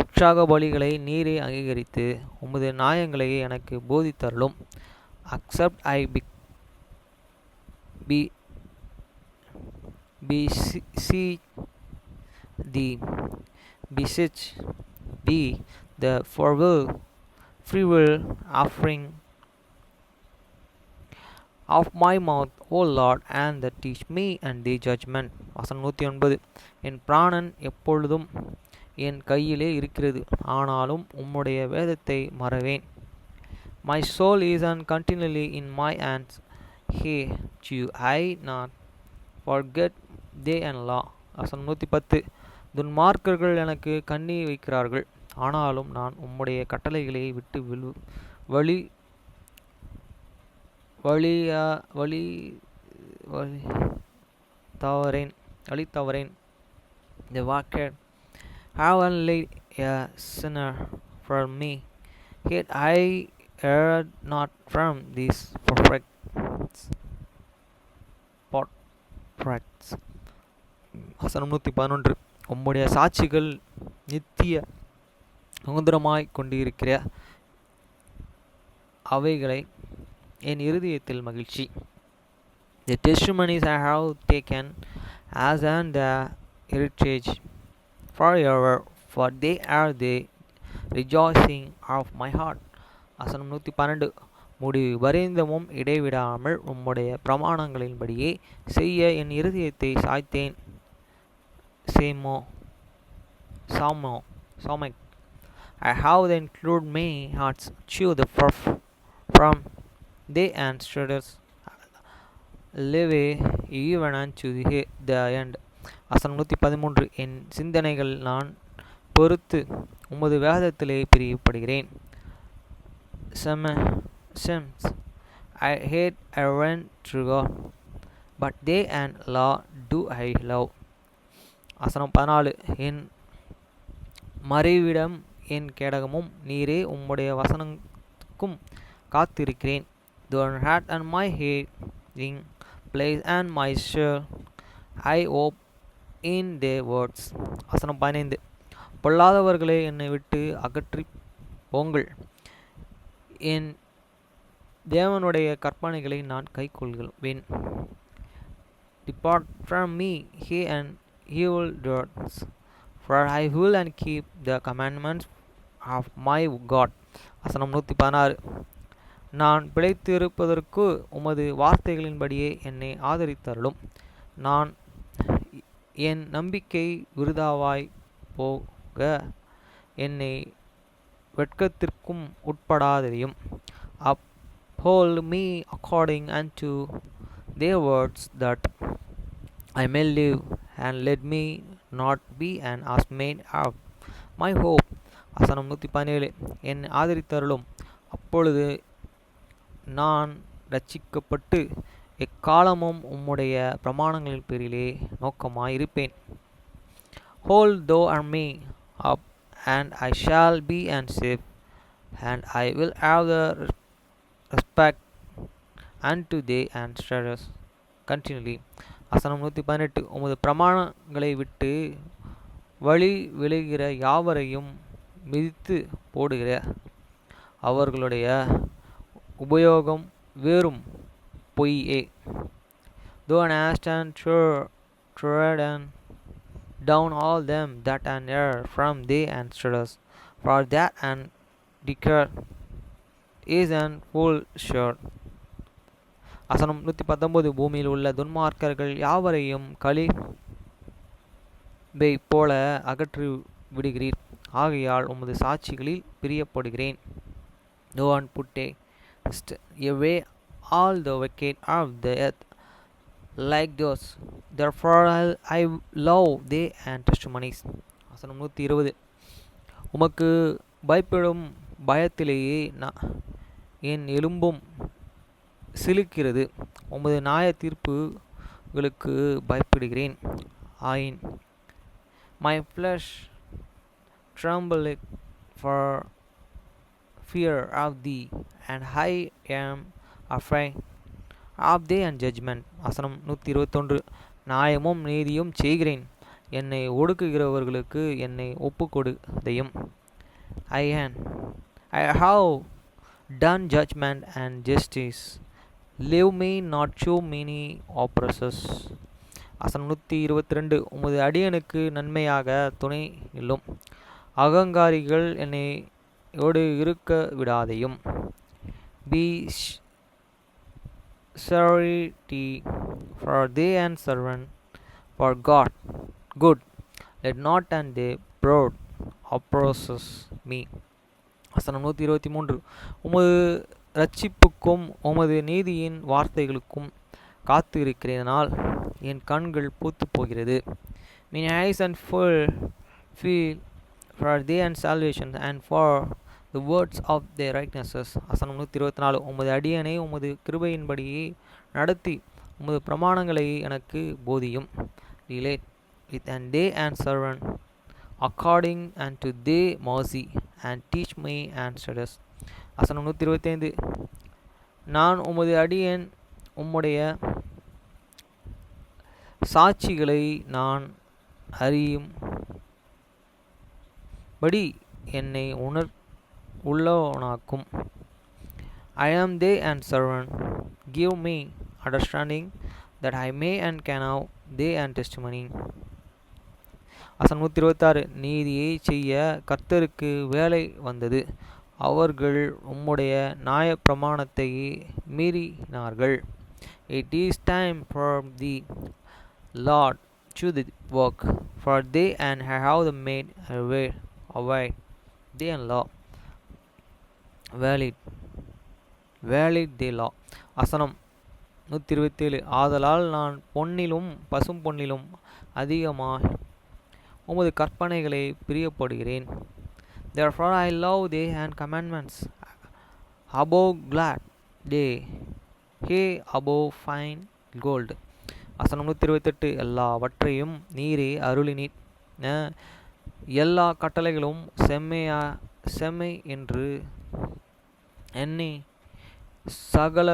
உற்சாக பலிகளை நீரே அங்கீகரித்து உமது நியாயங்களையே எனக்கு போதித்தருளும். Accept I beseech thee the free will offering of my mouth, O Lord, and that teach me and thy judgment. வசனம் 109. என் பிராணன் எப்பொழுதும் என் கையிலே இருக்கிறது, ஆனாலும் உம்முடைய வேதத்தை மறவேன். My soul is continually in my hands. Hey, do I not forget they and law. வசனம் 110. துன்மார்க்கர்கள் எனக்கு கண்ணி வைக்கிறார்கள், ஆனாலும் நான் உம்முடைய கட்டளைகளை விட்டு வழி வழி வழி வழி தவறேன். The wicked have laid a sinner for me, yet I erred not from these perfects. வசனம் 111. உம்முடைய சாட்சிகள் நித்திய சுதந்திரமாய் கொண்டிருக்கிற அவைகளை என் இருதயத்தில் மகிழ்ச்சி. The testimonies I have taken as an heritage forever, for they are the rejoicing of my heart. வசனம் 112. முடிவு பரிந்தமும் இடைவிடாமல் உம்முடைய பிரமாணங்களின்படியே செய்ய என் இருதயத்தை சாய்த்தேன். Somek. I have then included many hearts chew the from they and strutters live even unto the end. வசனம் 113. என் சிந்தனைகள் நான் பொறுத்து உமது வேதத்திலே பிரியப்படுகிறேன். I hate errant to God, but they and law do I love. வசனம் 14. என் மறைவிடம் என் கேடகமும் நீரே, உம்முடைய வசனத்துக்கும் காத்திருக்கிறேன். Thou art and my hiding place and my shield, I hope in their words. வசனம் 15. பொல்லாதவர்களே, என்னை விட்டு அகற்றி போங்கள், என் தேவனுடைய கற்பனைகளை நான் கைக்கொள்வேன். Depart from me, he and evil doers, for I will and keep the commandments of my God. வசனம் 116. நான் பிழைத்திருப்பதற்கு உமது வார்த்தைகளின்படியே என்னை ஆதரித்தருளும். நான் என் நம்பிக்கை விருதாவாய் போக என்னை வெட்கத்திற்கும் உட்படாததையும். Uphold me according unto their words, that I may live, and let me not be an ashamed of my hope. வசனம் 117. என்னை ஆதரித்தருளும், அப்பொழுது நான் இரட்சிக்கப்பட்டு எக்காலமும் உம்முடைய பிரமாணங்களின் பேரிலே நோக்கமாயிருப்பேன். Hold thou me up, and I shall be and safe, and I will have the respect unto thee and strutters continually. வசனம் 118. உமது பிரமாணங்களை விட்டு வழி விலகிற யாவரையும் மிதித்து போடுகிற அவர்களுடைய உபயோகம் வேறும் பொய்யே. Though an instant trodden down all them that an err from thee and strutters, for that and declare is an full shirt. வசனம் 119 பூமியில் உள்ள துன்மார்க்கர்கள் யாவரையும் களிம்பை போல அகற்றி விடுகிறீர். ஆகையால் உமது சாட்சிகளில் பிரியப்படுகிறேன். No one put away all the wicked of the earth like those. Therefore I love thy and testimonies. வசனம் 120 உமக்கு பயப்படும் பயத்திலேயே என் எலும்பும் சிலுக்கிறது. உமது நியாய தீர்ப்புகளுக்கு பயப்படுகிறேன். ஆயின் my flesh trembleth for fear of thee, and I am afraid of thee and judgment. வசனம் 121 நியாயமும் நீதியும் செய்கிறேன். என்னை ஒடுக்குகிறவர்களுக்கு என்னை ஒப்புக்கொடுதையும். I have done judgment and justice. Leave me not too many oppressors. வசனம் 122 உமது அடியனுக்கு நன்மையாக துணை நில்லும். அகங்காரிகள் என்னையோடு இருக்க விடாதையும். Be surety for thee and servant for God good. Let not and they broad oppress me. வசனம் 123 உமது இரட்சிப்புக்கும் உமது நீதியின் வார்த்தைகளுக்கும் காத்து இருக்கிறதனால் என் கண்கள் பூத்து போகிறது. My eyes and feel for thee and salvation and for the words of their righteousness. வசனம் 124 உமது அடியனை உமது கிருபையின்படியே நடத்தி உமது பிரமாணங்களை எனக்கு போதியும். Relate with and they and servant according unto thy mercy and teach me and studies. வசனம் 125 நான் உமது அடியேன் உம்முடைய சாட்சிகளை நான் அறியும்படி என்னை உள்ளவனாக்கும். I am thy and servant. Give me understanding that I may and can have thy and testimony. வசனம் 126 நீதியை செய்ய கர்த்தருக்கு வேலை வந்தது. அவர்கள் உம்முடைய நியாய பிரமாணத்தை மீறினார்கள். It is time for the Lord to the work, for they and have made away they and law valid they law. வசனம் 127 ஆதலால் நான் பொன்னிலும் பசும் பொன்னிலும் அதிகமாய் உமது கற்பனைகளை பிரியப்படுகிறேன். Therefore I love thy and commandments above glad day, yea above fine gold. வசனம் 128 எல்லாவற்றையும் நீரே அருளினீர். எல்லா கட்டளைகளும் செம்மை என்று எண்ணி சகல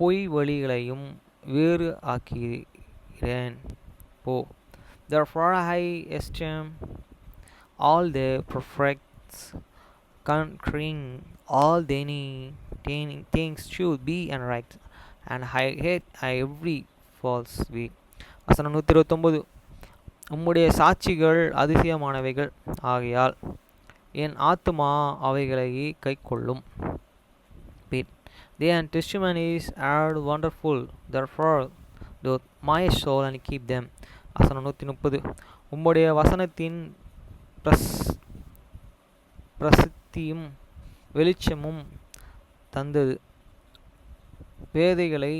பொய் வழிகளையும் வேறு ஆக்கிறேன் போ. Therefore I esteem all the perfects, conquering all things should be and right, and I hate every false way. வசனம் 129 உம்முடைய சாட்சிகள் அதிசயமானவைகள் ஆகையால் என் ஆத்துமா அவைகளை கைக்கொள்ளும். Their testimonies are wonderful, therefore doth my soul and keep them. வசனம் 130 உம்முடைய வசனத்தின் பிரசித்தியும் வெளிச்சமும் தந்தது பேதைகளை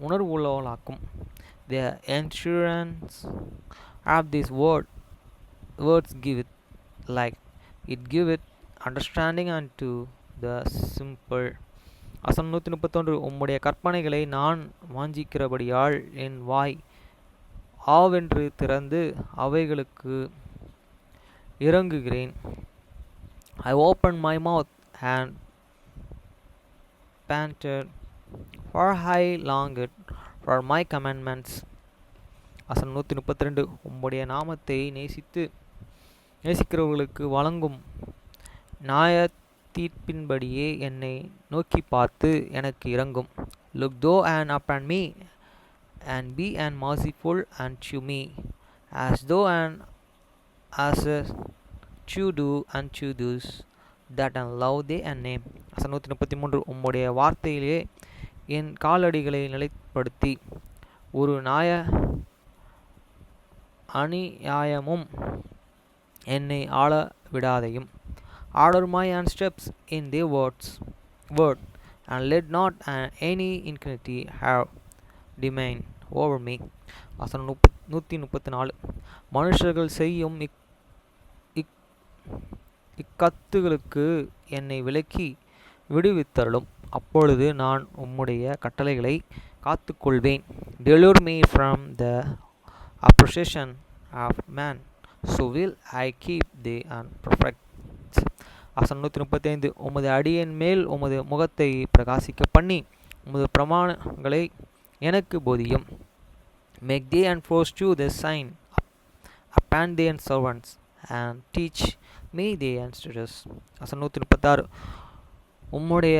உணர்வுள்ளவளாக்கும். The assurance of this words giveth light, it giveth understanding unto the simple. வசனம் 131 உம்முடைய கற்பனைகளை நான் வாஞ்சிக்கிறபடியால் என் வாய் ஆவென்று திறந்து அவைகளுக்கு இறங்குகிறேன். I opened my mouth and panted, for I longed for my commandments. வசனம் 132 உம்முடைய நாமத்தை நேசிக்கிறவர்களுக்கு வழங்கும் நியாய தீர்ப்பின்படியே என்னை நோக்கி பார்த்து எனக்கு இரங்கும். Look thou and upon me, and be and merciful unto me, as thou and as to do unto those that and love they and name. வசனம் 133. உம்முடைய வார்த்தையிலே என் காலடிகளை நிலைப்படுத்தி ஒரு அநியாயமும் என்னை ஆள விடாதையும். Order my steps in their word, and let not any iniquity have dominion over me. வசனம் 134. மனுஷர்கள் செய்யும் இக்கத்துகளுக்கு என்னை விலக்கி விடுவித்தருளும். அப்பொழுது நான் உம்முடைய கட்டளைகளை காத்துக்கொள்வேன். Deliver me from the oppression of man, so will I keep thee and perfect. வசனம் 135. உமது அடியேன் மேல் உமது முகத்தை பிரகாசிக்க பண்ணி உமது பிரமாணங்களை எனக்கு போதியும். Make thee and force you the sign upon thee and servants, and teach me thee and statutes. வசனம் 136. உம்முடைய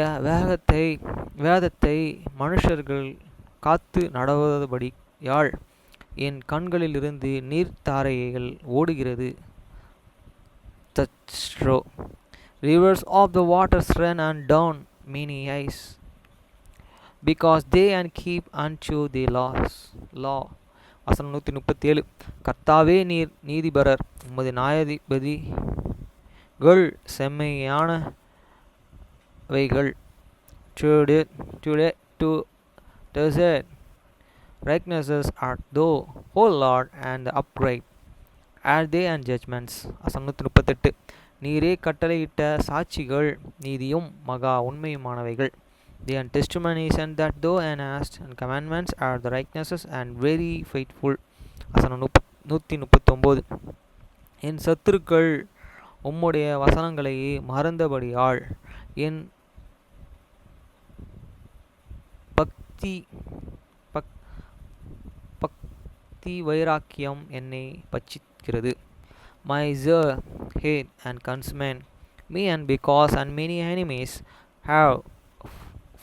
வேதத்தை மனுஷர்கள் காத்து நடவதபடியால் என் கண்களிலிருந்து நீர்த்தாரைகள் ஓடுகிறது. தச்ரோ rivers of the waters run and down many eyes, because they and keep unto the law. வசனம் 137. கர்த்தாவே நீர் நீதிபரர், உமது நியாயாதிபதிகள் செம்மையானவைகள். to desert righteousnesses art thou, O Lord, and upright are they and judgments. வசனம் 138. நீரே கட்டளையிட்ட சாட்சிகள் நீதியும் மகா உண்மையுமானவைகள். They and testimonies and that thou hast and commandments are the righteousnesses and very faithful. வசனம் 139. என் சத்துருக்கள் உம்முடைய வசனங்களை மறந்தபடியால் என் பக்தி வைராக்கியம் என்னை பட்சிக்கிறது. My zeal hate and consume me, and because and many enemies have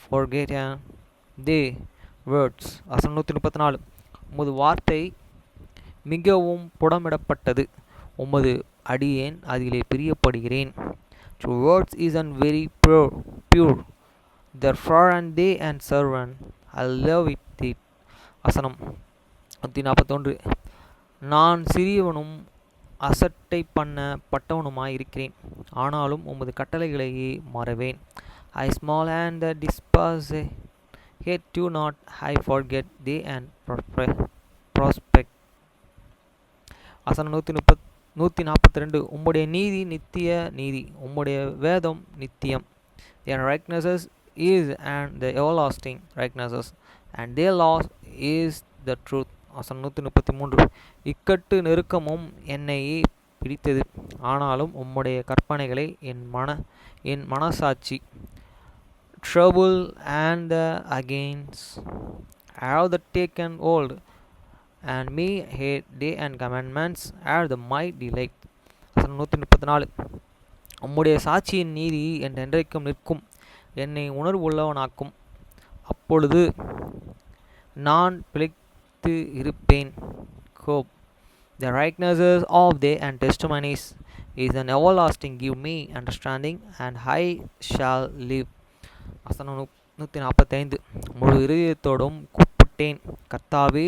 forgotten thy words. வசனம் 134. உமது வார்த்தை மிகவும் புடமிடப்பட்டது, உமது அடியேன் அதிலே பிரியப்படுகிறேன். Your words is and very pure, therefore and they and servant I love it. வசனம் 141. நான் சிறியவனும் அசட்டை பண்ண பட்டவனுமாய் இருக்கிறேன், ஆனாலும் உமது கட்டளைகளையே மறவேன். I small and the despise, yet do not I forget thee and prospect. வசனம் 142. உம்முடைய நீதி நித்திய நீதி, உம்முடைய வேதம் நித்தியம். Their righteousness is and the everlasting righteousness, and their law is the truth. வசனம் 143. இக்கட்டு நெருக்கமும் என்னையே பிடித்தது, ஆனாலும் உம்முடைய கற்பனைகளை என் மனசாட்சி. Trouble and the against have the taken hold, and me hate day and commandments are the my delight. வசனம் 134. உம்முடைய சாட்சியின் நீதி என்றென்றைக்கும் நிற்கும், என்னை உணர்வுள்ளவனாக்கும். அப்பொழுது நான் பிழைத்து இருப்பேன். Hope. The rightnesses of they and testimonies is an everlasting. Give me understanding, and I shall live. வசனம் 145. முழு இருதயத்தோடும் கூப்பிட்டேன், கர்த்தாவே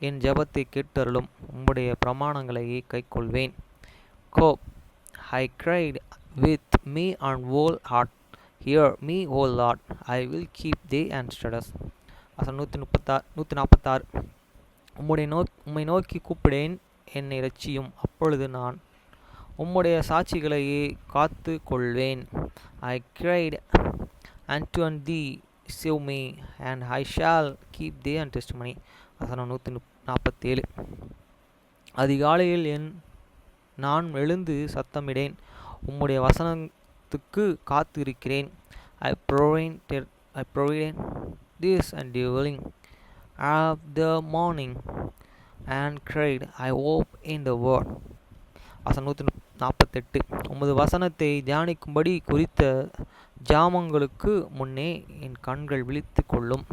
என் ஜெபத்தை கேட்டருளும். உம்முடைய பிரமாணங்களையே கைக்கொள்வேன். Hope. I cried with me and whole heart, hear me, O Lord, I will keep thee and statutes. வசனம் 146. உம்மை நோக்கி கூப்பிடேன், என்னை இரட்சியும். அப்பொழுது நான் உம்முடைய சாட்சிகளையே காத்து கொள்வேன். I cried unto thee, save me, and I shall keep thee and testimony. வசனம் 147. அதிகாலையில் நான் எழுந்து சத்தமிடேன், உம்முடைய வசனத்துக்கு காத்து இருக்கிறேன். I provided this and dwelling of the morning and cried, I hope in the word. வசனம் 148. உமது வசனத்தை தியானிக்கும்படி குறித்த ஜாமங்களுக்கு முன்னே என் கண்கள் விழித்து கொள்ளும்.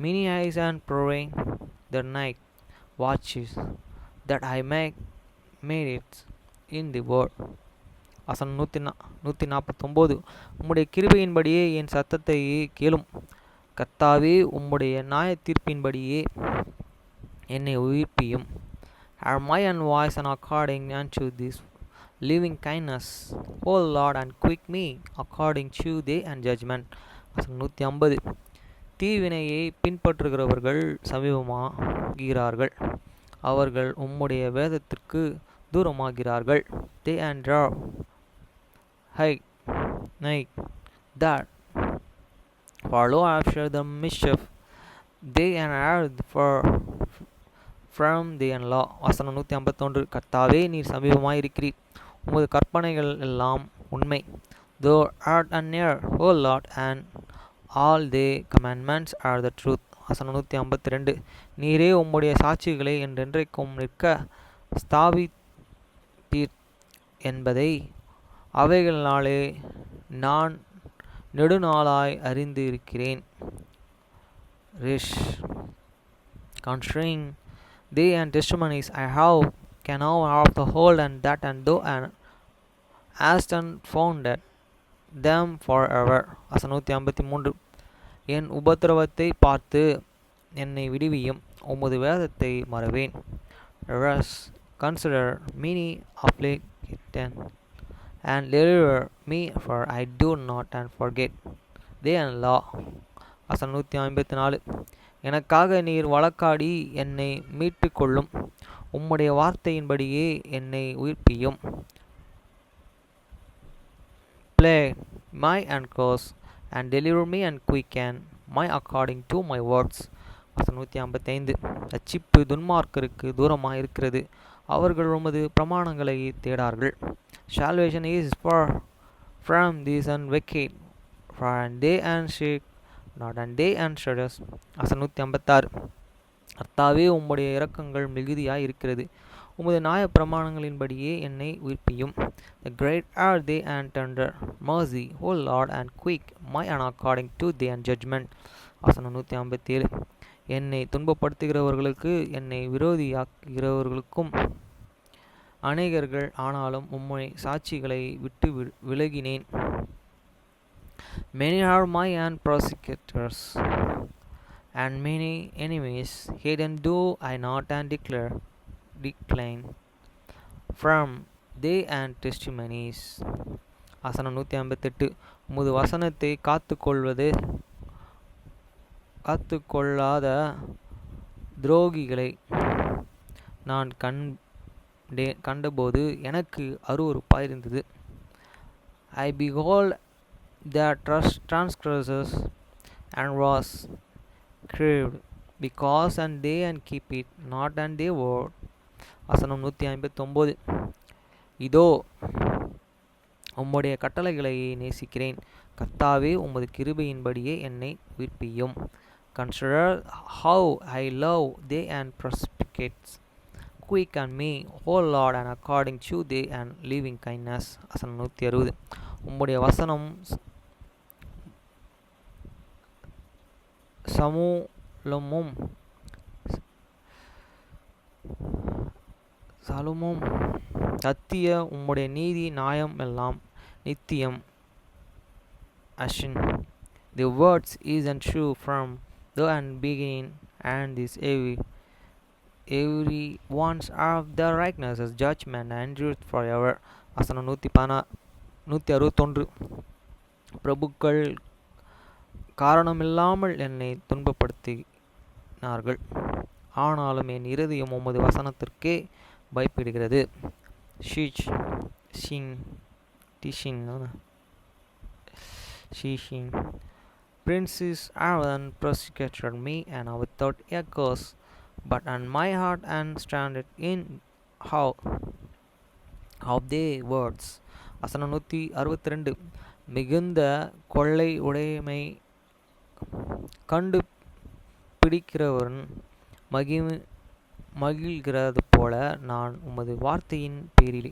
Many eyes and proving the night watches, that I may meditate in the word. வசனம் 149. உம்முடைய கிருபையின்படியே என் சத்தத்தை கேளும். கர்த்தாவே, உம்முடைய நியாய தீர்ப்பின்படியே என்னை உயிர்ப்பியும். Hear my voice and according unto this living kindness, O Lord, and quick me according to thy and judgment. வசனம் 150. தீவினையை பின்பற்றுகிறவர்கள் சமீபமாகிறார்கள், அவர்கள் உம்முடைய வேதத்திற்கு தூரமாகிறார்கள். They and draw high night that follow after the mischief, they and err from the law. வசனம் 151. கர்த்தாவே, நீர் சமீபமாய் இருக்கிறீர், உமது கற்பனைகள் எல்லாம் உண்மை. Thou art near, O Lord, and all thy commandments are the truth. வசனம் 152. நீரே உம்முடைய சாட்சிகளை என்றென்றைக்கும் நிற்க ஸ்தாபித்தீர் என்பதை அவைகளினாலே நான் நெடுநாளாய் அறிந்து இருக்கிறேன். Rish concerning they and testimonies I have can now have the hold, and that and thou and hast and founded them forever. வசனம் 153. என் உபத்திரவத்தை பார்த்து என்னை விடுவியும், உமது வேதத்தை மறவேன். Rest, consider many afflicted and deliver me, for I do not and forget they and law. வசனம் 154. எனக்காக நீர் வழக்காடி என்னை மீட்டு கொள்ளும், உம்முடைய வார்த்தையின்படியே என்னை உயிர்ப்பியும். Play my cause and deliver me and quicken my according to my words. வசனம் 155. ரட்சிப்பு துன்மார்க்கருக்கு தூரமாக இருக்கிறது, அவர்கள் உமது பிரமாணங்களை தேடார்கள். Salvation is far from these and wicked, for they and shake not and they and shudders. வசனம் 156. கர்த்தாவே, உம்முடைய இரக்கங்கள் மிகுதியாய் இருக்கிறது, உமது நியாய பிரமாணங்களின்படியே என்னை உயிர்ப்பியும். The great are they and tender mercy, O Lord, and quick my according to thy and judgment. வசனம் 157. என்னை துன்பப்படுத்துகிறவர்களுக்கு என்னை விரோதியாக்குகிறவர்களுக்கும் அநேகர்கள், ஆனாலும் உம்மை சாட்சிகளை விட்டு விலகினேன். Many are my persecutors, and many enemies, hidden do I not and decline from they and testimonies. வசனம் 158. உமது வசனத்தை காத்துக்கொள்ளாத துரோகிகளை நான் கண்டபோது எனக்கு அருவருப்பாயிருந்தது. I behold their transgressors and was grieved because and they and keep it not and they word. வசனம் 159. இதோ உம்முடைய கட்டளைகளை நேசிக்கிறேன், கர்த்தாவே, உமது கிருபையின்படியே என்னை உயிர்ப்பியும். Consider how I love thee and perspicates, quicken me, O Lord, and according to thee and living kindness. வசனம் 160. உம்முடைய வசனம் சலமும் சத்திய, உம்முடைய நீதி நியாயம் எல்லாம் நித்தியம். Ashin, the words is and true from the and beginning, and this every one's of the rightness is judgment and truth forever. வசனம் 161. பிரபுக்கள் காரணமில்லாமல் என்னை துன்பப்படுத்தினார்கள், ஆனாலும் என் இருதயம் உமது வசனத்திற்கே பயப்படுகிறது. Princes have persecuted me and without a cause, but on my heart and standeth in how of their words. வசனம் 162. மிகுந்த கொள்ளை உடைமை கண்டு பிடிக்கிறவன் மகிழ்கிறது போல நான் உமது வார்த்தையின் பேரில்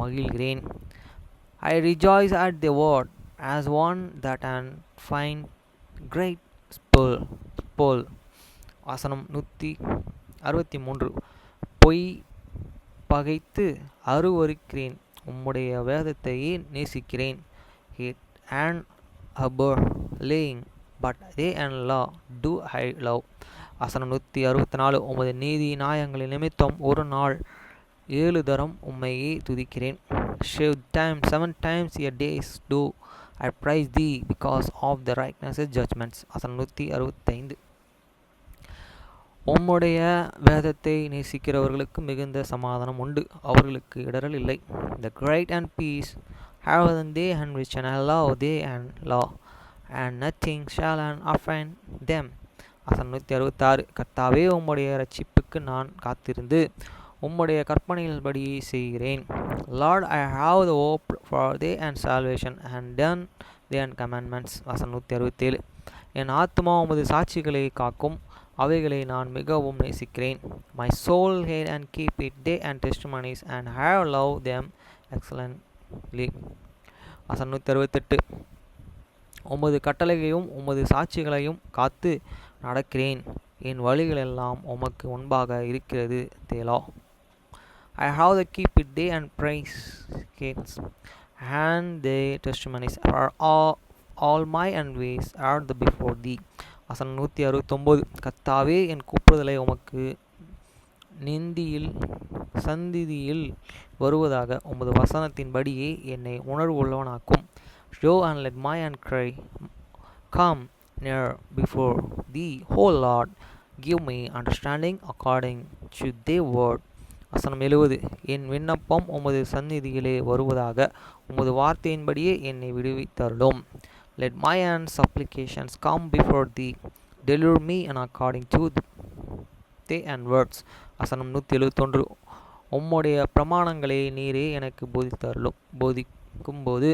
மகிழ்கிறேன். I rejoice at the word as one that and find great spoil. வசனம் 163. பொய் பகைத்து அருவருக்கிறேன், உம்முடைய வேதத்தை நேசிக்கிறேன். It an abhorring, but they and law do I love. வசனம் 164. உமது நீதி நியாயங்களின் நிமித்தம் ஒரு நாள் 7 தரம் உம்மையே துதிக்கிறேன். 7 times a day do I praise thee because of the righteous judgments. வசனம் 165. உம்முடைய வேதத்தை நேசிக்கிறவர்களுக்கு மிகுந்த சமாதானம் உண்டு, அவர்களுக்கு இடரல் இல்லை. The great and peace have than they and which and allow they and law, and nothing shall and offend them. வசனம் 166. கர்த்தாவே, உம்முடைய இரட்சிப்புக்கு நான் காத்திருந்து உம்முடைய கற்பனையின்படி செய்கிறேன். Lord, I have the hope for they and salvation and done their commandments. வசனம் 167. என் ஆத்மா உமது சாட்சிகளை காக்கும், அவைகளை நான் மிகவும் நேசிக்கிறேன். My soul hate and keep it day and testimonies and have loved them excellently. வசனம் 168. உமது கட்டளையையும் உமது சாட்சிகளையும் காத்து நடக்கிறேன், என் வழிகளெல்லாம் உமக்கு முன்பாக இருக்கிறது. தேலா. I have to keep it day and praise gates and the testimonies for all my ways are the before thee. வசனம் 169. கர்த்தாவே, என் கூப்பிடுதலை உமக்கு சந்திதியில் வருவதாக உமது வசனத்தின்படியே என்னை உணர்வுள்ளவனாக்கும். Show and let my cry come near before thee, O Lord, give me understanding according to thy word. வசனம் 70. என் விண்ணப்பம் உமது சந்நிதியிலே வருவதாக உமது வார்த்தையின்படியே என்னை விடுவித்தருளும். Let my supplications come before thee, deliver me and according to thy words. வசனம் 171. உம்முடைய பிரமாணங்களை நீரே எனக்கு போதிக்கும்போது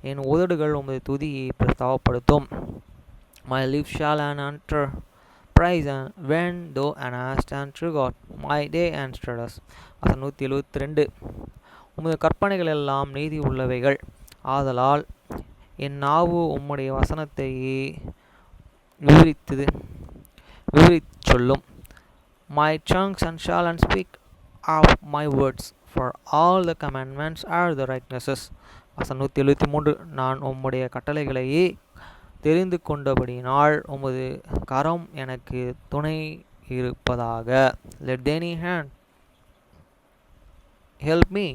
என் உதடுகள் உமது துதியை பிரஸ்தாபப்படுத்தும். My lips shall utter praise and when thou hast unto God my day and status. வசனம் 172. உமது கற்பனைகள் எல்லாம் நீதி உள்ளவைகள், ஆதலால் என் நாவு உம்முடைய வசனத்தையே விவரித்து சொல்லும். My tongue shall speak of my words, for all the commandments are the righteousness. வசனம் 173. நான் உம்முடைய கட்டளைகளையே தெரிந்து கொண்டபடியினால் உமது கரம் எனக்கு துணை இருப்பதாக. Let thine hand help me,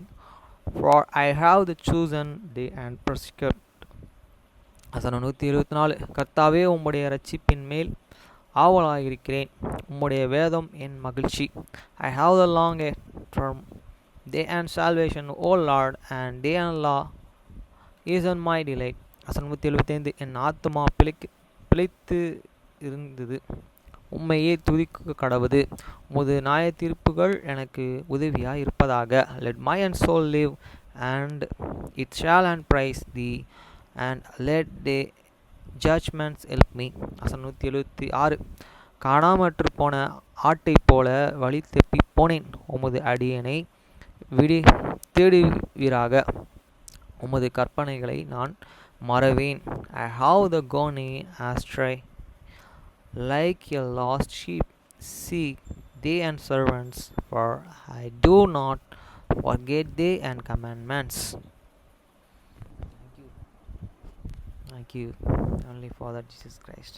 for I have the chosen thee and persecuted. வசனம் 174. கர்த்தாவே, உம்முடைய இரட்சிப்பின் மேல் ஆவலாயிருக்கிறேன், உம்முடைய வேதம் என் மகிழ்ச்சி. I have the longed for thee and salvation, O Lord, and thee and law is in my delight. வசனம் 175. என் ஆத்துமா பிழைத்து இருந்தது, உம்மையே துதிக்க கடவுது, உமது நியாய தீர்ப்புகள் எனக்கு உதவியாய் இருப்பதாக. Let my soul live, and it shall and praise thee, and let the judgments help me. வசனம் 176. காணாமற்று போன ஆட்டைப் போல வழி தப்பி போனேன், உமது அடியனை தேடுவீராக. உமது கற்பனைகளை நான் மறவேன். I have the gone astray like a lost sheep, seek thee and servants, for I do not forget thee and commandments. Thank you, only Father Jesus Christ.